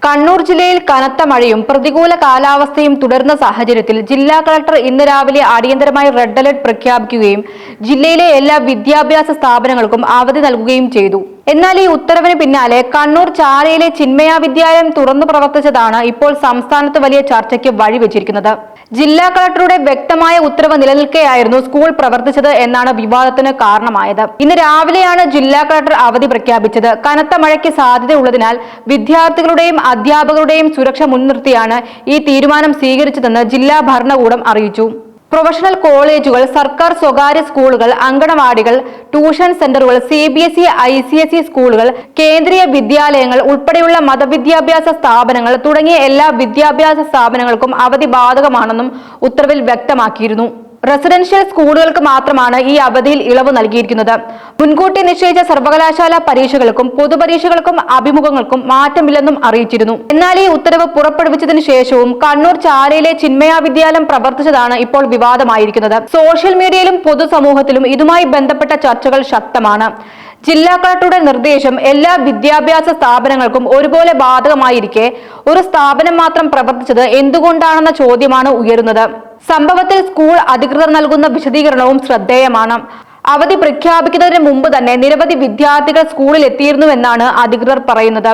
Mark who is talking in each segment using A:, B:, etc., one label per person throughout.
A: കണ്ണൂർ ജില്ലയിൽ കനത്ത മഴയും പ്രതികൂല കാലാവസ്ഥയും തുടരുന്ന സാഹചര്യത്തിൽ ജില്ലാ കളക്ടർ ഇന്ന് രാവിലെ അടിയന്തരമായി റെഡ് അലർട്ട് പ്രഖ്യാപിക്കുകയും ജില്ലയിലെ എല്ലാ വിദ്യാഭ്യാസ സ്ഥാപനങ്ങൾക്കും അവധി നൽകുകയും ചെയ്തു. എന്നാൽ ഈ ഉത്തരവിന് പിന്നാലെ കണ്ണൂർ ചാലയിലെ ചിന്മയ വിദ്യാലയം തുറന്നു പ്രവർത്തിച്ചതാണ് ഇപ്പോൾ സംസ്ഥാനത്ത് വലിയ ചർച്ചയ്ക്ക് വഴിവെച്ചിരിക്കുന്നത്. ജില്ലാ കളക്ടറുടെ വ്യക്തമായ ഉത്തരവ് നിലനിൽക്കെയായിരുന്നു സ്കൂൾ പ്രവർത്തിച്ചത് എന്നാണ് വിവാദത്തിന് കാരണമായത്. ഇന്ന് രാവിലെയാണ് ജില്ലാ കളക്ടർ അവധി പ്രഖ്യാപിച്ചത്. കനത്ത മഴയ്ക്ക് സാധ്യതയുള്ളതിനാൽ വിദ്യാർത്ഥികളുടെയും അധ്യാപകരുടെയും സുരക്ഷ മുൻനിർത്തിയാണ് ഈ തീരുമാനം സ്വീകരിച്ചതെന്ന് ജില്ലാ ഭരണകൂടം അറിയിച്ചു. പ്രൊഫഷണൽ കോളേജുകൾ, സർക്കാർ സ്വകാര്യ സ്കൂളുകൾ, അങ്കണവാടികൾ, ട്യൂഷൻ സെന്ററുകൾ, CBSE, ICSE സ്കൂളുകൾ, കേന്ദ്രീയ വിദ്യാലയങ്ങൾ ഉൾപ്പെടെയുള്ള മതവിദ്യാഭ്യാസ സ്ഥാപനങ്ങൾ തുടങ്ങിയ എല്ലാ വിദ്യാഭ്യാസ സ്ഥാപനങ്ങൾക്കും അവധി ബാധകമാണെന്നും ഉത്തരവിൽ വ്യക്തമാക്കിയിരുന്നു. റെസിഡൻഷ്യൽ സ്കൂളുകൾക്ക് മാത്രമാണ് ഈ അവധിയിൽ ഇളവ് നൽകിയിരിക്കുന്നത്. മുൻകൂട്ടി നിശ്ചയിച്ച സർവകലാശാല പരീക്ഷകൾക്കും പൊതുപരീക്ഷകൾക്കും അഭിമുഖങ്ങൾക്കും മാറ്റമില്ലെന്നും അറിയിച്ചിരുന്നു. എന്നാൽ ഈ ഉത്തരവ് പുറപ്പെടുവിച്ചതിന് ശേഷവും കണ്ണൂർ ചാലയിലെ ചിന്മയ വിദ്യാലയം പ്രവർത്തിച്ചതാണ് ഇപ്പോൾ വിവാദമായിരിക്കുന്നത്. സോഷ്യൽ മീഡിയയിലും പൊതുസമൂഹത്തിലും ഇതുമായി ബന്ധപ്പെട്ട ചർച്ചകൾ ശക്തമാണ്. ജില്ലാ കളക്ടറുടെ നിർദ്ദേശം എല്ലാ വിദ്യാഭ്യാസ സ്ഥാപനങ്ങൾക്കും ഒരുപോലെ ബാധകമായിരിക്കെ ഒരു സ്ഥാപനം മാത്രം പ്രവർത്തിച്ചത് എന്തുകൊണ്ടാണെന്ന ചോദ്യമാണ് ഉയരുന്നത്. സംഭവത്തിൽ സ്കൂൾ അധികൃതർ നൽകുന്ന വിശദീകരണവും ശ്രദ്ധേയമാണ്. അവധി പ്രഖ്യാപിക്കുന്നതിന് മുമ്പ് തന്നെ നിരവധി വിദ്യാർത്ഥികൾ സ്കൂളിൽ എത്തിയിരുന്നുവെന്നാണ് അധികൃതർ പറയുന്നത്.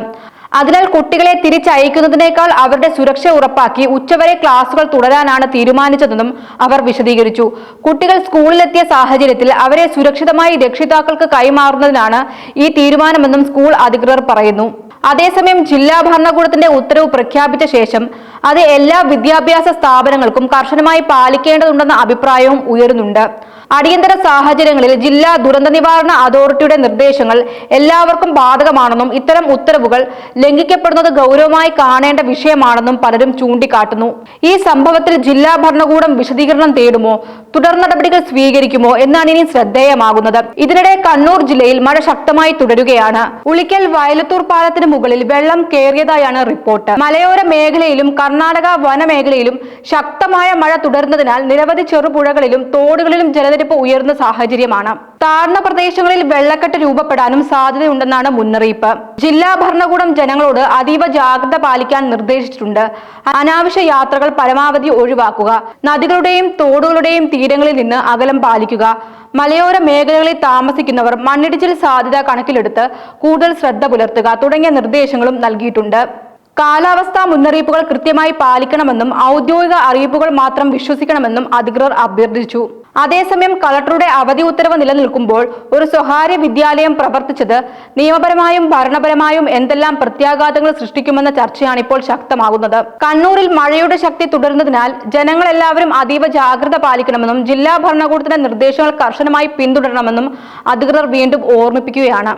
A: അതിനാൽ കുട്ടികളെ തിരിച്ചയക്കുന്നതിനേക്കാൾ അവരുടെ സുരക്ഷ ഉറപ്പാക്കി ഉച്ചവരെ ക്ലാസുകൾ തുടരാനാണ് തീരുമാനിച്ചതെന്നും അവർ വിശദീകരിച്ചു. കുട്ടികൾ സ്കൂളിലെത്തിയ സാഹചര്യത്തിൽ അവരെ സുരക്ഷിതമായി രക്ഷിതാക്കൾക്ക് കൈമാറുന്നതിനാണ് ഈ തീരുമാനമെന്നും സ്കൂൾ അധികൃതർ പറയുന്നു. അതേസമയം ജില്ലാ ഭരണകൂടത്തിന്റെ ഉത്തരവ് പ്രഖ്യാപിച്ച ശേഷം അത് എല്ലാ വിദ്യാഭ്യാസ സ്ഥാപനങ്ങൾക്കും കർശനമായി പാലിക്കേണ്ടതുണ്ടെന്ന അഭിപ്രായവും ഉയരുന്നുണ്ട്. അടിയന്തര സാഹചര്യങ്ങളിൽ ജില്ലാ ദുരന്ത നിവാരണ അതോറിറ്റിയുടെ നിർദ്ദേശങ്ങൾ എല്ലാവർക്കും ബാധകമാണെന്നും ഇത്തരം ഉത്തരവുകൾ ലംഘിക്കപ്പെടുന്നത് ഗൗരവമായി കാണേണ്ട വിഷയമാണെന്നും പലരും ചൂണ്ടിക്കാട്ടുന്നു. ഈ സംഭവത്തിൽ ജില്ലാ ഭരണകൂടം വിശദീകരണം തേടുമോ, തുടർ നടപടികൾ സ്വീകരിക്കുമോ എന്നാണ് ഇനി ശ്രദ്ധേയമാകുന്നത്. ഇതിനിടെ കണ്ണൂർ ജില്ലയിൽ മഴ ശക്തമായി തുടരുകയാണ്. ഉളിക്കൽ വയലത്തൂർ പാലത്തിന് മുകളിൽ വെള്ളം കയറിയതായാണ് റിപ്പോർട്ട്. മലയോര മേഖലയിലും കർണാടക വനമേഖലയിലും ശക്തമായ മഴ തുടരുന്നതിനാൽ നിരവധി ചെറുപുഴകളിലും തോടുകളിലും ജലനിരപ്പ് ഉയർന്ന സാഹചര്യമാണ്. താഴ്ന്ന പ്രദേശങ്ങളിൽ വെള്ളക്കെട്ട് രൂപപ്പെടാനും സാധ്യതയുണ്ടെന്നാണ് മുന്നറിയിപ്പ്. ജില്ലാ ഭരണകൂടം ജനങ്ങളോട് അതീവ ജാഗ്രത പാലിക്കാൻ നിർദ്ദേശിച്ചിട്ടുണ്ട്. അനാവശ്യ യാത്രകൾ പരമാവധി ഒഴിവാക്കുക, നദികളുടെയും തോടുകളുടെയും തീരങ്ങളിൽ നിന്ന് അകലം പാലിക്കുക, മലയോര മേഖലകളിൽ താമസിക്കുന്നവർ മണ്ണിടിച്ചിൽ സാധ്യത കണക്കിലെടുത്ത് കൂടുതൽ ശ്രദ്ധ പുലർത്തുക തുടങ്ങിയ നിർദ്ദേശങ്ങളും നൽകിയിട്ടുണ്ട്. കാലാവസ്ഥാ മുന്നറിയിപ്പുകൾ കൃത്യമായി പാലിക്കണമെന്നും ഔദ്യോഗിക അറിയിപ്പുകൾ മാത്രം വിശ്വസിക്കണമെന്നും അധികൃതർ അഭ്യർത്ഥിച്ചു. അതേസമയം കളക്ടറുടെ അവധി ഉത്തരവ് നിലനിൽക്കുമ്പോൾ ഒരു സ്വകാര്യ വിദ്യാലയം പ്രവർത്തിച്ചത് നിയമപരമായും ഭരണപരമായും എന്തെല്ലാം പ്രത്യാഘാതങ്ങൾ സൃഷ്ടിക്കുമെന്ന ചർച്ചയാണ് ഇപ്പോൾ ശക്തമാകുന്നത്. കണ്ണൂരിൽ മഴയുടെ ശക്തി തുടരുന്നതിനാൽ ജനങ്ങളെല്ലാവരും അതീവ ജാഗ്രത പാലിക്കണമെന്നും ജില്ലാ ഭരണകൂടത്തിന്റെ നിർദ്ദേശങ്ങൾ കർശനമായി പിന്തുടരണമെന്നും അധികൃതർ വീണ്ടും ഓർമ്മിപ്പിക്കുകയാണ്.